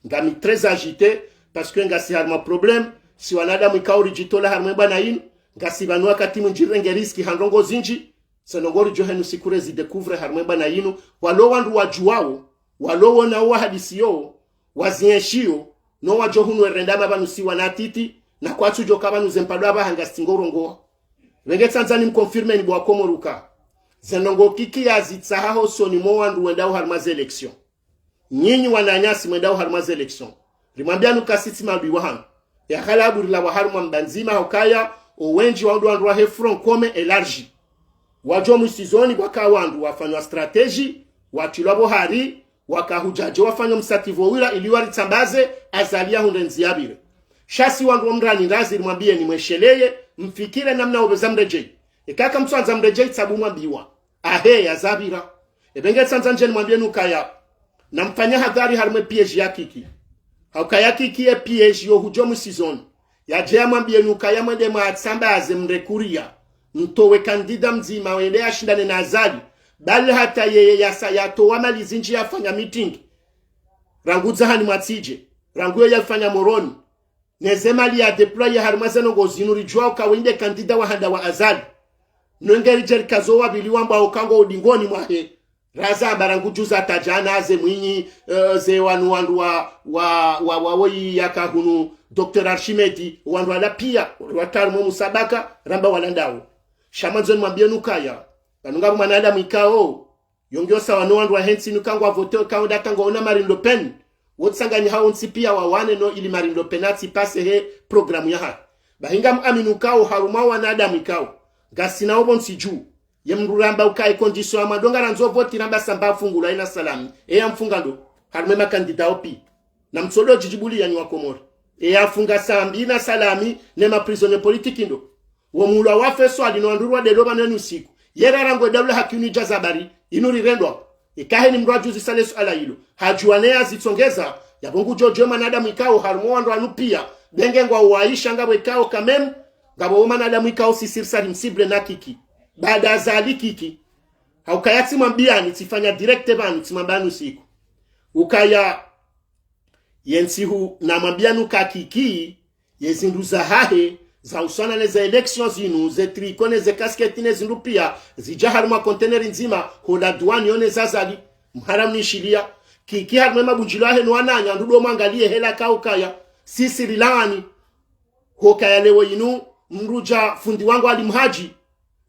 ngami très agité parce que ngasi harma problème si wanadamu ikauri jitola harme bana inu ngasi banu wakati munjirenge riski handongo zinji senongori johenu sikurezi découvre harme bana inu walo wandu wajuwao walo wona wa hadisiyo wazienshio no wajohunu erendama banu si wanatiti na kwatu joka banu zempadwa bahanga stingorongo wenge Tanzania mkonfirme ni bwa komoruka zenongo kiki ya zitsahaho soni mo wandu wendao harmaze election nyinyi wananyasi wendao harmaze election rimwambia nukasiti mabi wahan ya halabu la waharma mbanzima hokaya owenji wandu wa hefron kome elargi wajo musizoni bwaka wandu wafanywa strategy watilabo hari wakahujaje wafanywa msativo wila ili waritambaze azalia hundenzi yabire shasi wandu omrani ndazi rimwambie ni mwesheleye mfikire namna obeza mrejei ikaka mtwanza mrejei tabu mwambiwa ahe ya zabira ebenge tsanzanje mwambie nukaya namfanya hadhari harme piège ya kiki haukaya kiki ya piège yo hujo musizoni yaje mwambie nukaya mwende mwaatsambaze mrekuria mtowe kandida mzima wende ashindane na azali bali hata yeye yasa yatowa malizinji yafanya meeting ranguza hani mwatije ranguyo yafanya moroni nezemali ya deploy harumazeno gozinuri jwa kawinde kandida wahanda wa azali nongeri jerikazo wabili wamba ukango udingoni mwahe raza barangujuza tajana aze mwinyi ze wandu wa woyi yakahunu Dr. Archimede wandu ala pia watarumo musabaka ramba walandao shamanzo mwambie nukaya kanunga mwanadamu ikao yongyosa wandu wa hensi nukango avote kawo datango ona Marine Le Pen wotsanganya hao nsipia wawane no ili Marine Le Pen atipase he programu ya ha bahinga aminukao haruma wanadamu ikao gasina obo nsiju yemruramba ukai condition amadonga ranzo vote ramba samba fungula ina salami mfungando harume makandida opi na mtsodo jijibuli yani wa Komori afunga sambi na salami nema prisonnier politique ndo wo mulwa wafeso alinondurwa de loba nenu siku yera rango dawla hakuni jazabari inuri rendwa ikahe ni mrwajuzi salesu ala hilo hajuanea zitsongeza yabongu jojo manadamu ikao harumo wandu anupia benge ngwa uwaisha ngabo ikao kamem ngabo manadamu ikao sisirsa msible na kiki baada zali kiki haukayati mwambia nitifanya direct banu timambanu siku ukaya yensihu na mwambia nuka kiki yezinduza hahe za usana neza elections inu ze trikone ze kasketine zindupia zijaharuma container nzima hola duani yone zazali mharam nishilia kiki harme mabunjilo ahe nwananya ndudo mwangalie hela kaukaya sisi rilani hokaya lewo inu mruja fundi wangu alimhaji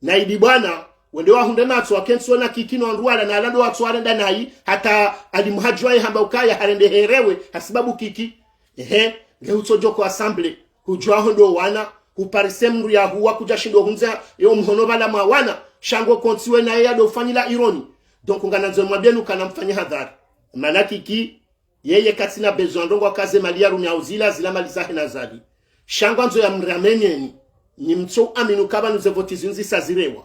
na idi bwana wende wahunde matso wakenso na kikino andwala na alando watso arenda nai hata alimhaji wae hamba ukaya harende herewe hasibabu kiki leutojoko assemble hujwa hondo wana huparise mru ya huwa kujashindo hunza yo mhono bala mawana shango kontiwe na yado fanyila ironi donc nganazo mwabenu kana mfanya hadhari manaki ki yeye katina besoin ndongo kaze malia runi auzila zila malizahe na zali shango nzo ya mramenyeni ni mtso aminu kaba nuze votizinzi sazirewa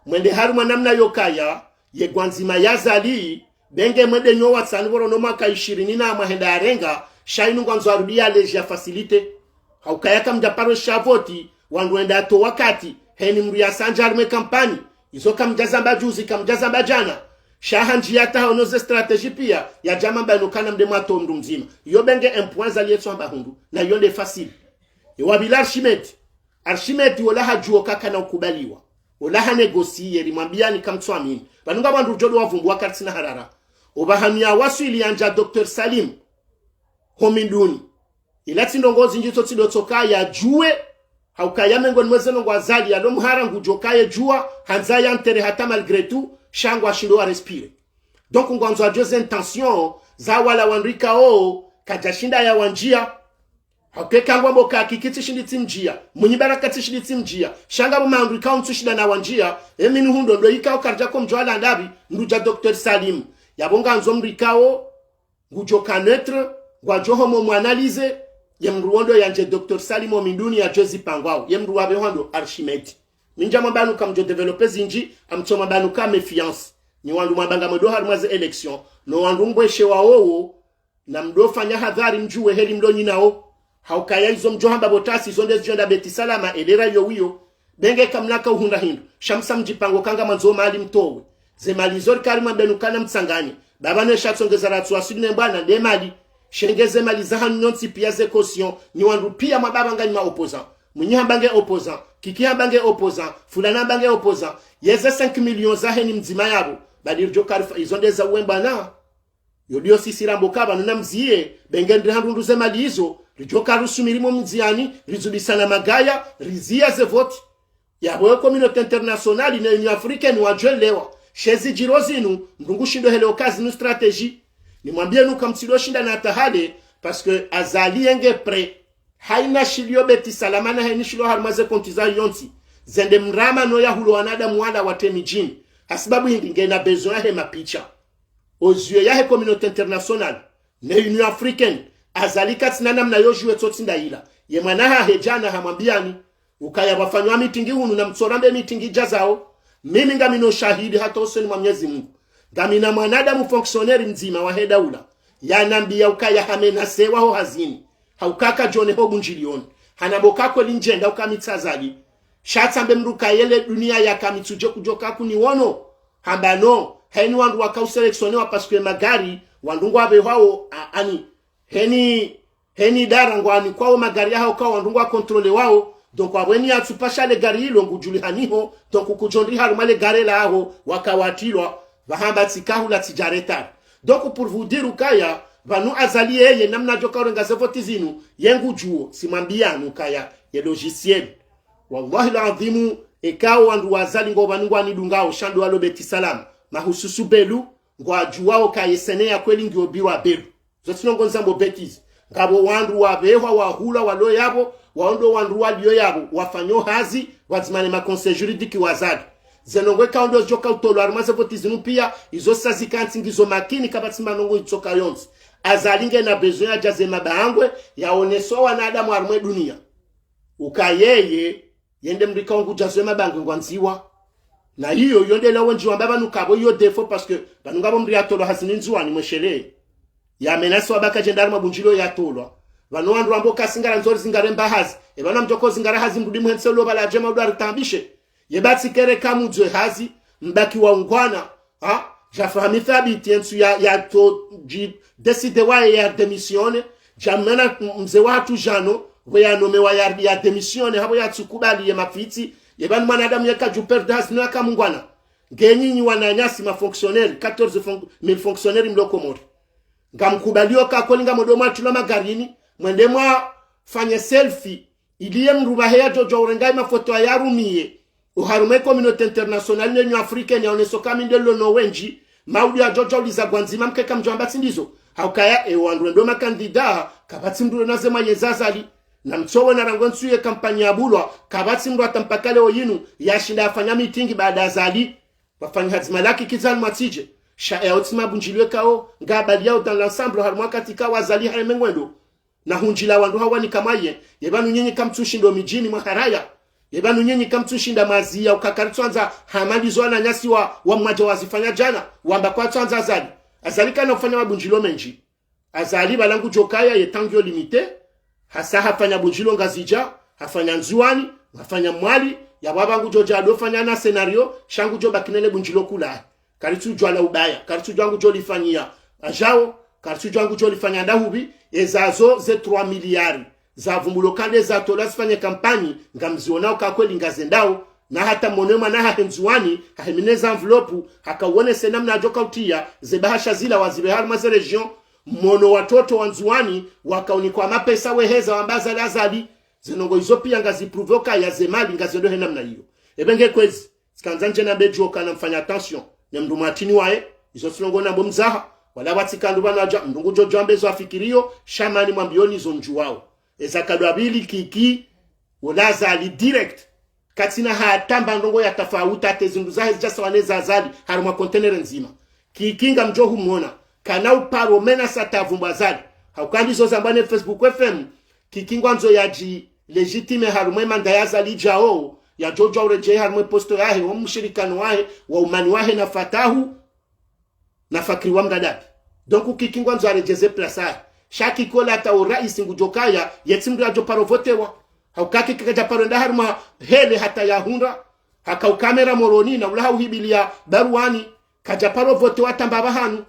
mwende haru namna yokaya ye gwanzima yazali benge mwende nyowa tsanivoro no maka 20 na mahenda arenga shainu ngwanzo arudia leji ya facilite haukayaka mjaparo shavoti wanduenda to wakati heni mru ya sanja alume kampani izo kamjazamba juzi kamjazamba jana shaha njiyata honoze strategy pia ya jama banukana mdema to mdu mzima yo benge empoinza liyetu hamba hundu na yonde facile wabila Archimede wala hajuo kaka na ukubaliwa wala hanegosie limwambia ni kamtwamini banunga bandu jodo wavumbua katina harara obahamia wasu ilianja Dr. Salim hominduni ilati ndongozi njito tidotoka ya juwe haukaya mengoni mwezeno ngwazali ya domu hara ngujokaye jua hanzaya ntere hata malgré tout shangu ashindo wa respire donc ngwanzo ajoze intention za wala wanrika kajashinda ya wanjia hakeka ngwambo kakikiti shinditi mjia munyibaraka tishinditi mjia shanga bu mandrika untushida na wanjia emini hundo ndo ikao karjako mjwala ndabi nduja Dr. Salim yabonga nzo mrikao ngujoka neutre ngwajoho mo analyse yemruondo yanje Dr. Salim Minduni ya Jozi Pangwao yemruwabe hondo Archimede minja mabanu kam jo developer zinji amchoma banu ka méfiance ni wandu mabanga modo harmaze election no wandu mbweshe wawo na mdo fanya hadhari mjuwe heli mdo nyinao haukaya izo mjohamba botasi zonde zionda beti salama elera yowiyo benge kamnaka uhunda hindu shamsa mjipango kanga manzo mali mtowe ze mali zori karima benukana mtsangani baba ne shatsongeza ratu asudine mbana de mali shengeze mali za hanu nyonsi pia ze caution ni wandu pia mababa ngani ma opposant munyiha bange opposant kikia bange opposant fulana bange opposant yeze 5 millions za heni mzima yabo badir jokar izonde za wemba na yodio sisi rambo kaba nuna mziye benge ndihandu ze mali hizo rijoka rusumirimo mziani rizubisana magaya rizia ze vote yabo communauté internationale na Union africaine wajelewa shezi jirozinu ndungu shindo hele okazi nu stratégie ni mwambie nuka mtilo shinda na tahale parce que azali enge pre haina shilio beti salamana haini shilo harmaze kontiza yonti zende mrama no ya hulo wanada mwala watemi jini asibabu hindi ngena besoin he mapicha aux yeux ya he communauté internationale na Union africaine azali katina mna yojuwe totsinda ila ye mwanaha hejana hamwambiani ukaya wafanywa mitingi hunu na mtsorambe mitingi jazao mimi ngamino shahidi hata useni mwa Mwenyezi Mungu ngamina mwanadamu fonctionnaire mzima wa hedaula yanambia ukaya hamena sewa ho hazini haukaka jone ho bunjilioni hanaboka ko linjenda ukamitsazali shatsambe mruka yele dunia yakamituje kujoka kuni wono hambano heni wandu wakauseleksionewa parce que magari wandungu abe wao ani heni darangwani kwao magari hao kwa wandungu wa kontrole wao donc wabweni atupasha le gari hilo ngujuli haniho donc kujondi harumale gare la hao wakawatilwa vahamba tikahu la tijareta donc pour vous dire ukaya vanu azali yeye namna joka orenga zevoti zinu yengu juo simambia nukaya ye logiciel wallahi alazim ekao wandu wazali ngo banungu anidungao shando walo beti salam mahususu belu ngwa juwao kayesenea kweli ngio biwa belu zotinongo nzambo betizi ngabo wandu wabehwa wahula walo yabo waondo wandu walio yabo wafanyo hazi wazimane ma conseil juridique wazadi zenongwe kaondo joka utolo armaze votizinu pia izo sazikanti ngizo makini kabatima nongo itsoka yonzi azalinge na besoin ya jaze mabangwe yaoneso wanadamu armwe dunia ukayeye yende mrika wangu jaze mabangwe ngwanziwa na hiyo yonde la wenji wambaba nukabo hiyo defo parce que banungabo mri atolo hazini nzuwa ni mweshele ya menasi wabaka jendari mabunjilo ya tolwa vanu wandu wambo kasingara nzori zingare mbahazi ebana mjoko zingara hazi mrudi mhenselo bala jema udu aritambishe yebati kere kamudwe hazi mbaki wa ungwana jafahami thabiti yensu ya to decide wa ya demisione jamana mze watu jano weya nomewa ya demisione habo ya tsukubali ya mafiti yebani mwanadamu yaka juperdas no yaka mungwana ngenyinyi wananyasi ma fonctionnaire 14000 fonctionnaires mlokomori ngamkubalio kakolinga modoma tula magarini mwende mwa fanye selfie iliye mrubaheya jojo urengai mafoto ya rumie uharume communauté internationale ne Union africaine yaoneso kamindelo no wenji maudi ya jojo uliza gwanzima mkeka mjomba tindizo haukaya wandu ndo makandida kabati mdu na zema yezazali na mchowe na rangonsu ye kampanya bulwa kabati mdu atampakale oyinu yashinda afanya mitingi baada ya zali wafanya hazimalaki kizali matije ya otima bunjiliwe kao ngabali yao dans l'ensemble harumwa katika wazali haemengwendo na hunjila wandu hawa ni kamaye yebanu nyinyi kamtushindo mijini mwaharaya Yebanu nyenyi kamtushinda mazia ukakaritwanza hamalizo na nyasi wa mwaja wazifanya jana wamba kwa twanza azali kana kufanya mabunjilo menji azali balangu jokaya yetangyo limite hasa hafanya bunjilo ngazija hafanya nzuani hafanya mwali ya babangu joja adofanya na scenario shangu jo bakinele bunjilo kula karitu jwala ubaya karitu jwangu jo lifanyia ajao karitu jwangu jo lifanya ndahubi ezazo ze 3 miliari za vumbulokande za tola sifanye kampani ngamzionao kwa kweli ngazendao na hata monema na hahenzuani hahemineza envelope hakawone senamna ajoka utia zebahasha zila wazibe harma region mono watoto wanzuani wakauni kwa mapesa weheza wambaza lazali zinongo hizo pia ngaziprovoka ya zemali ngazidohe namna hiyo ebenge kwezi sikanzanje na bejo kana mfanya attention ne mndu matini wae hizo sinongo na bomzaha wala watsikandu bana mndungu jojo ambezo afikirio shamani mwambioni zo njuwao ezakadwabili kiki ulazali direct katina hatamba ndongo ya tafauta tezindu zahe jasa waneza azali haruma container nzima kikinga mjohu muona kana uparo mena satavumba azali haukandi zo zambane Facebook FM kikingwa nzo yaji legitime haruma manda yazali jao ya jojo ureje haruma posto yahe wa mshirikano wahe wa umani wahe na fatahu na fakri wa mdadabi donc kikingwa nzo arejeze plasa shaki kola ta urais ngujokaya yetimdu ajo parovotewa haukaki kikaja parenda harma hele hata ya hunda haka ukamera moroni na ulaha uhibilia baruani kaja parovotewa tambaba hanu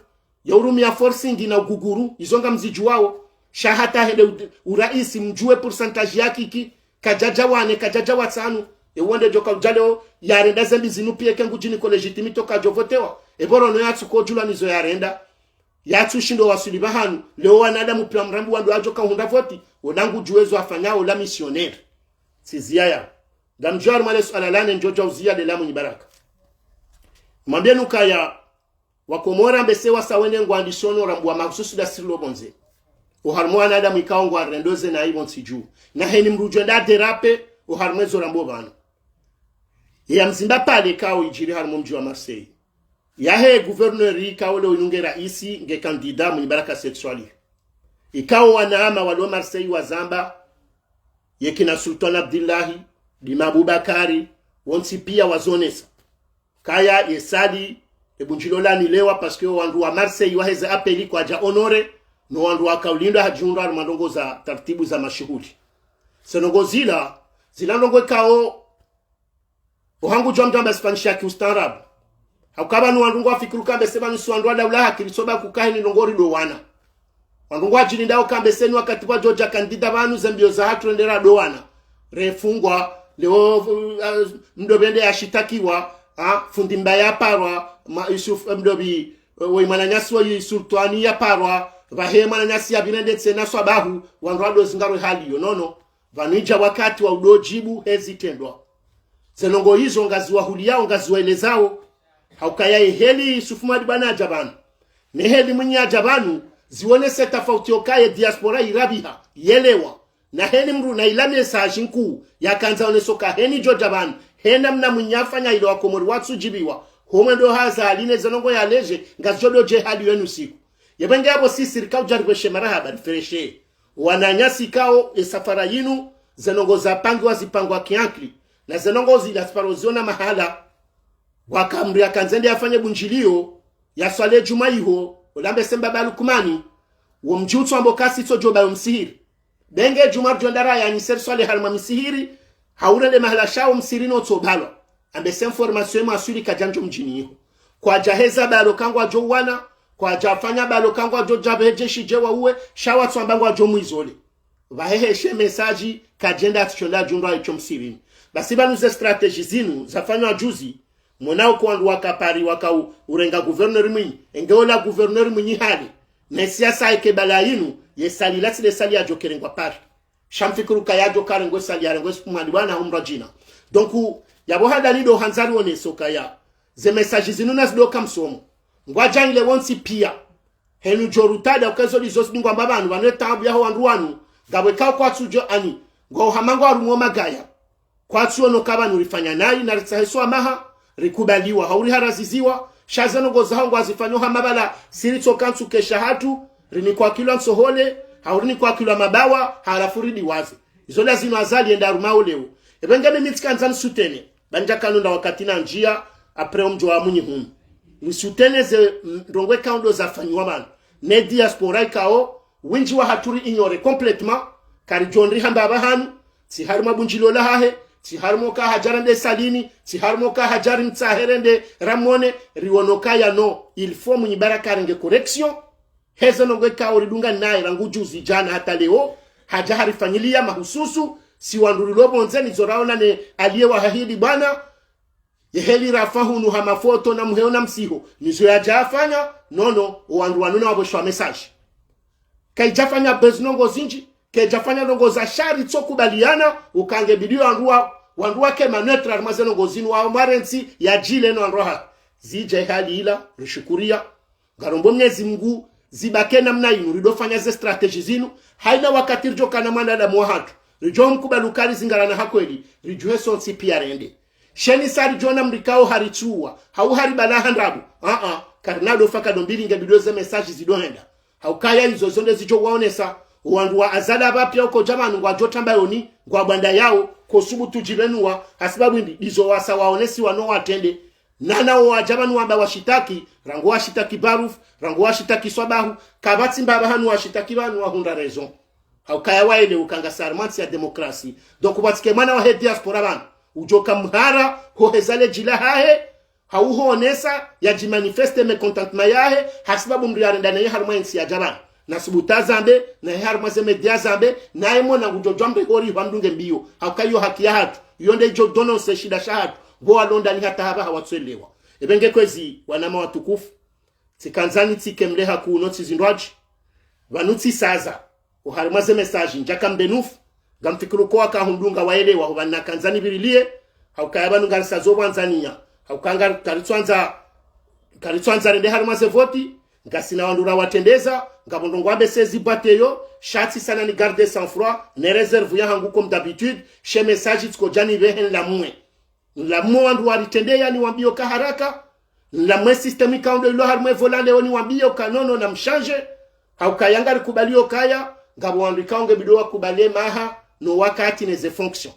ya urumi ya forcing na uguguru izonga mziju wao shahata hele urais mjue pourcentage yake iki kajaja wane kajaja watanu ewonde joka ujalo yarenda zembi zinupie kengu jini ko legitimito kajovotewa eboro no yatsu ko jula nizo yarenda yatsu shindo wasuliba hanu leo wanadamu pia mrambu wandu ajoka hunda voti onangu juwezo afanyao la missionnaire siziaya damjwar males alalane njoja uzia de la munyibaraka mwambie nukaya wakomora mbese wasawene ngwandishono rambua mahususu da sirlo bonze uharmwana adamu ikao ngwarendoze na ibon siju na heni mrujenda derape uharmezo rambo bana ya mzimba pale kao ijiri harmo mji wa Marseille yahe gouverneur kao le ununge raisi nge kandida munyibaraka sexuali ikao wanaama walo Marseille wa Zamba yekina Sultan Abdullahi Dima Abubakari wonsi pia wazonesa kaya yesali ebunjilola ni lewa paske wandu wa Marseille waheze apeli kwa ja honore no wandu wa kaulinda hajundu armandongo za taratibu za mashuhuri senongo zila ndongo kao ohangu jomjamba spanisha kiustarabu hakaba no wandu wa fikiru kambe sema ni swandu wa daula hakilisoba kukahe ni ndongori do wana wandu wa jilindao kambe seni wakati wa Georgia kandida banu zambio za hatu endera doana refungwa leo mdobende ashitakiwa fundi mbaya parwa Yusuf mdobi wemananyasi wa Sultani ya parwa vahema nyasi ya binende tsena swabahu wandu zingaro hali yo nono vanija wakati wa udojibu hezitendwa zenongo hizo ngazi wa huliao ngazi wa elezao haukaya heli Yusufumadi bana ajabanu ne heli mwenye ajabanu ziwonese tofauti okaye diaspora irabiha yelewa na heni mru na ilame sajinku ya kanza onesoka heni jojaban hena mna munyafanya ilo wakomori watsu jibiwa homendo haza aline zanongo ya leje ngazodo je hadi wenu siku yabenge abo sisi rikao jarwe shemara habari freshe wananyasi kao safara yinu zanongo za pangi wazipangwa kiankli na zanongo zilasparoziona mahala wakamri ya kanzende afanye bunjilio ya swale juma iho olambe semba balukumani wo mjutsu ambokasi to joba msihiri benge jumar jondara ya niser swale halma msihiri haurele mahala shao msirino to balo ambe sem formation masuri kajanjo mjini iho kwa jaheza balo kangwa jo wana kwa jafanya balo kangwa jo jabeje shijewa uwe shawa twambangwa jo muizole vaheheshe message kajenda atshonda jundwa icho msirini basi banuze strategy zinu zafanywa juzi mwanao kwa wakapari wakau urenga gouverneur mwinyi engeola gouverneur mwinyi hali na siasa yake balayinu yesali lati le sali ajokerengwa pari shamfikuru kayajo karengwe sali arengwe kumandi bwana umra jina donc yabo hada lido hanzari one sokaya ze message zinuna zidoka msomo ngwaja ile wonsi pia henu jorutada ukezo lizos bingwa mbabanu baneta yaho wanduwanu gabwe ka kwa tujo ani ngo hamango arungo magaya kwa tuo no kabanu rifanya nayi na ritsaheso amaha rikubaliwa hauri haraziziwa shazano gozahangu azifanyo hamabala sirito kantu keshahatu rini kwa kilo nsohole haurini kwa kilo mabawa halafuridi wazi izola zino azali enda rumao leo ebengane mitikanza nsutene banja kanunda wakati na njia apre mjo wa munyi hunu nsutene ze ndongwe kaundo za fanywa man ne diaspora ikao winji wa haturi ignore complètement kari jonri hamba abahanu si harma bunjilo la hahe si harmo ka hajarande salini si harmo ka hajarin tsaherende ramone rionoka ya no il faut munyi baraka renge correction hezo nongwe kao ridunga nae rangu juzi jana hata leo haja harifanyilia mahususu si wanduri lobo nzeni zoraona ne aliye wa hahidi bwana yeheli rafahunu hamafoto na muheona msiho nizo ya jafanya nono wandu wanuna waboshwa message kai jafanya beznongo zinji kai jafanya nongo za shari tsokubaliana ukange bidio wandu wake manetra armazeno ngozinu wa marensi ya jile no androha zije hali ila rishukuria garombo mnyezi Mungu zibake namna inu ridofanya ze strategy zinu haina wakati rijo kana manda da muhatu rijo mkubalukari zingarana hakweli rijuhe sonsi pia rende sheni sari jona mrikao harichua hau haribala handrabu karnado faka dombili nge bidoze message zidohenda haukaya hizo zonde zijo waonesa wandu wa azada bapya uko jamanu ngwa jotamba yoni ngwa banda yao kosubu tujibenua hasibabu ndizo wasa waonesi wano watende nana wa jamanu wamba washitaki rangu washitaki baruf rangu washitaki swabahu kabati mbaba hanu washitaki banu wa hunda raison haukaya waile ukanga sarmansi ya demokrasi donc watike mana wa diaspora banu ujoka mhara hohezale jila hahe hauhoonesa ya jimanifeste mecontentement yahe hasibabu mriarenda na harma ensi ya jabana na subuta zambe na harma ze media zambe na emo na ujojombe hori wandunge mbio haukayo haki ya hatu yonde jodono se shida shahatu boa londa ni hata haba hawatswelewa ebenge kwezi wanama watukufu tikanzani tikemleha kuno tizindwaji vanuti saza uharma ze message njaka mbenufu gamfikiru kwa kahundunga waelewa hubana kanzani birilie haukayabanu ngarisa zobanzania haukanga karitwanza rende harma ze voti ngasina wandura watendeza ngabondongo abesezi bateyo shati sana ni garder sans froid ne réserve ya hangu comme d'habitude chez message tsko jani behen la mwe wandu waritendea ni wambio ka haraka la mwe systemi kaundo ilo harmwe volande oni wambio kanono na mshanje haukayanga rikubalio kaya ngabo wandu kaunge bidowa kubalie maha no wakati neze fonction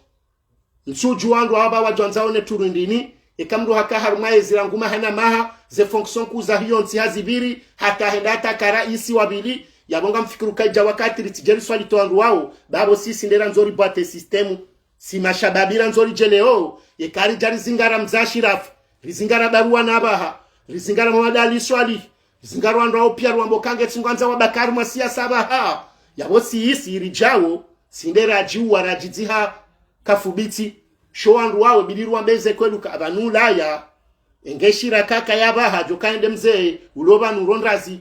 nsuju wandu haba wajonzaone turundini ikamdu haka harmaye ziranguma hana maha ze fonction kuza hiyo nsi hazibiri hata hendata kara isi wabili yabonga mfikiru kaija wakati ritijeri swali toandu wao babo sisi ndera nzori bwate sistemu si mashababira nzori jeleo yekari jari zingara mzashirafu rizingara barua nabaha rizingara mwadali swali rizingara wandu wao pia ruambo kange tsingwanza wabakari masia sabaha yabo si isi irijao sindera jiwa rajiziha kafubiti showandu wawe biliru wambeze kwelu ka abanula ya engeshira kaka yabaha jokaende mzee uloba nurondrazi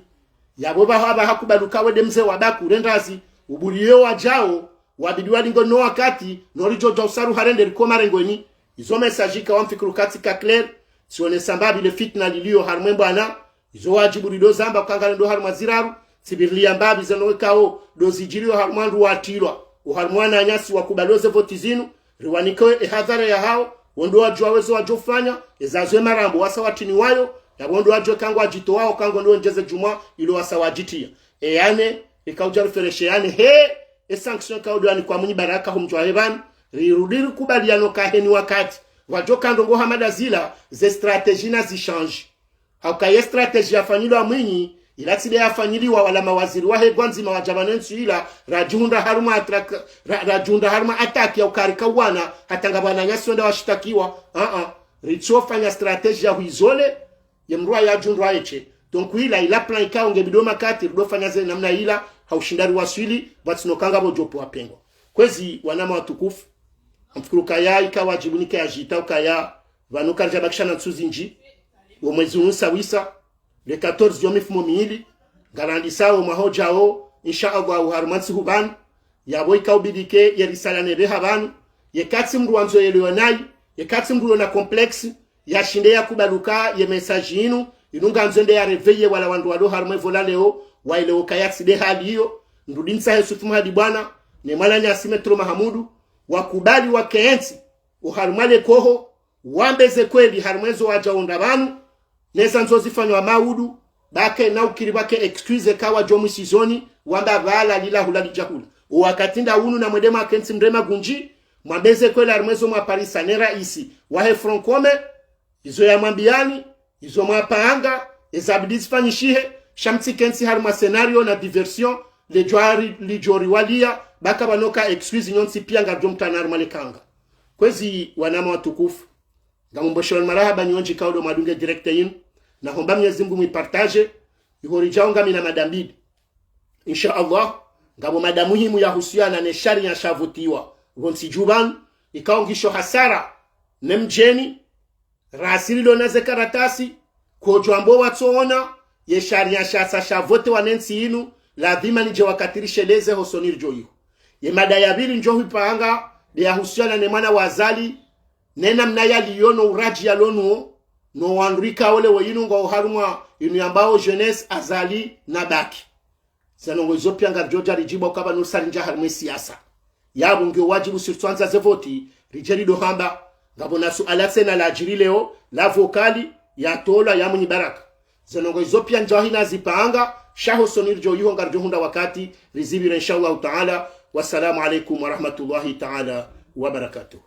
yaboba haba hakubaluka wede mzee wabaku rendrazi ubuliyo wajao wabidiwa lingo no wakati norijo jausaru harende rikoma rengweni izo message ka wamfikiru katika clair sione sambabi le fitna lilio harmembo ana izo wajibu lido zamba kangale ndo harmaziraru sibirlia mbabi zanowekao dozijilio harmandu watilwa uharmwana nyasi wakubaloze voti zinu riwanikoe ehadhara ya hao wondo wajua wezo wajofanya ezazwe marambo wasa watini wayo ya wondo wajwe kangu wajito wao kangu ndo njeze juma ilo wasa wajitia yane ikauja refereshe yane sanction kaudu yani kwa munyi baraka humjwa heban rirudiri kubaliano kaheni wakati wajoka ndongo hamada zila ze strategie na zichange haukaye strategie afanyilwa mwinyi ilatile yafanyiliwa wala mawaziri wahe gwanzima wajabanensu ila rajunda harma ataki ya ukarika wana hatanga bwana nyasi wenda washitakiwa ritofanya strategia huizole ya mruwa ya jundwa eche donc ila plan ikao ngebidoma kati ridofanya ze namna ila haushindari waswili batsinokanga bojopo wapengo kwezi wanama watukufu amfikuru kaya ikawa jibunika ya jita ukaya vanuka jabakishana nsuzinji umwezi unsa wisa le 14 yomifumo miili garandisao mahojao inshallah uharumansi huban yabo ikaubidike yerisalane behabanu yekatsi mru wanzo yelionai yekatsi mru na complex yashinde yakubaluka ye message inu inunga nzende ya reveye wala wandu wado harumwe vola leo waile ukayatsi de hali hiyo ndudinsa Yusufu hadi bwana ne malanya simetro mahamudu wakubali wakeenzi uharumale koho wambeze kweli harumwezo wajaonda banu neza nzozifanywa maudu bake na ukiri bake excuse kawa jomu sizoni wamba bala lila hulali jahula wakatinda unu na mwedema kensi mrema gunji mwambeze kwela armwezo mwa Paris sanera isi wahe francome izo ya mwambiani izo mwapanga ezabidi zifanyishihe shamti kensi harma scenario na diversion le jori walia baka banoka excuse nyonsi pia ngarjo mtana harma lekanga kwezi wanama watukufu ngamumboshoran marahaba nyonji kaudo madunge directe yin na homba Mwenyezi Mungu mwipartage ihori jaonga mina madambidi insha Allah ngabo madamu himu ya husiana ne shari ya shavutiwa gonsi juban ikaongisho hasara nemjeni rasili donaze karatasi kojwambo watsoona ye shari ya shasa shavote wanensi inu lazima nije wakatirisheleze hosonir joyo ye madaya bili njohi paanga ya husiana ne mana wazali nena mnaya liyono uraji ya lonuo no wanrika ole weyinu nga uharumwa inu yambao jeunesse azali na baki sanongo izopia nga Georgia rijiba ukaba nusari nja harumwe siyasa yabu nge wajibu sirtuanza zevoti rijeri dohamba ngabona su alatsena la ajiri leo la vokali ya tola ya muni baraka sanongo izopia njahina zipanga shaho sonir jo yuho ngarjo hunda wakati rizibira inshallah ta'ala wassalamu alaikum wa rahmatullahi ta'ala wa barakatuh.